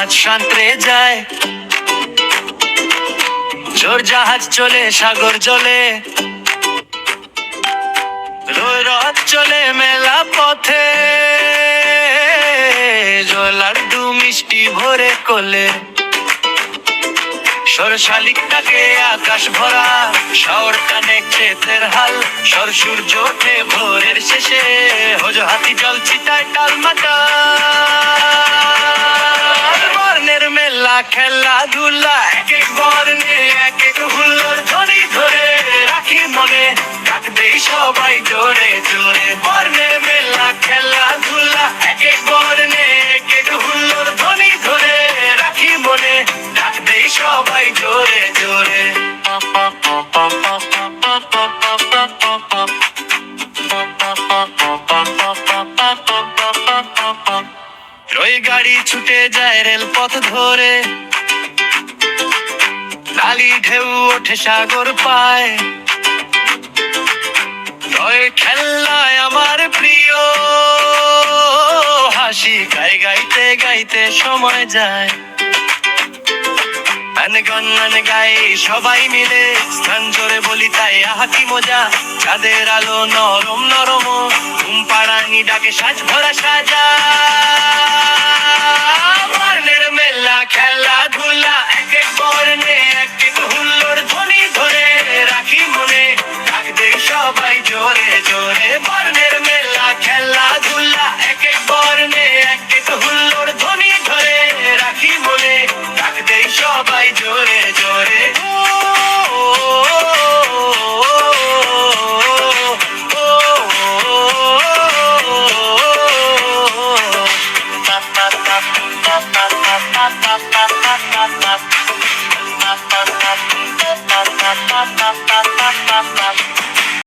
আজ সাঁতরে যায়, জোর জাহাজ চলে সাগর জলে, রথ চলে মেলা পথে, লাড্ডু মিষ্টি ভরে কোলে, শালিকটাকে আকাশ ভরা, শহর কানে ক্ষেতের হাল, সূর্য ওঠে ভোরের শেষে, হোজ হাতি জল ছিটায় টালমাটা, বর্ণের মেলা খেলাধুলা, এক এক বর্ণে এক এক হুল্লোড় ধ্বনি ধরে রাখি মনে, ডাক দেই সবাই জোরে জোরে। বর্ণের মেলা খেলাধুলা, এক এক বর্ণে এক এক হুল্লোড় ধ্বনি ধরে রাখি মনে, ডাক দেই সবাই জোরে জোরে। রই গাড়ি ছুটে যায় রেলপথ ধরে, লালি ঢেউ ওঠে সাগর পায়, রয় খেলায় আমার প্রিয়, হাসি গাই গাইতে গাইতে সময় যায়, গান গাই সবাই মিলে, গান জোরে বলি তাই আহা কি মজা, চাঁদের আলো নরম নরম, ঘুম পাড়ানি ডাকে সাজ ভরা সাজা, বর্ণের মেলা খেলাধুলা, এক এক বর্ণে এক এক হুল্লোড় ধ্বনি ধরে রাখি মনে, ডাক দেই সবাই জোরে জোরে। বর্ণের মেলা খেলাধুলা, এক এক বর্ণে এক এক হুল্লোড় ধ্বনি ধরে রাখি মনে, ডাক দেই সবাই জোরে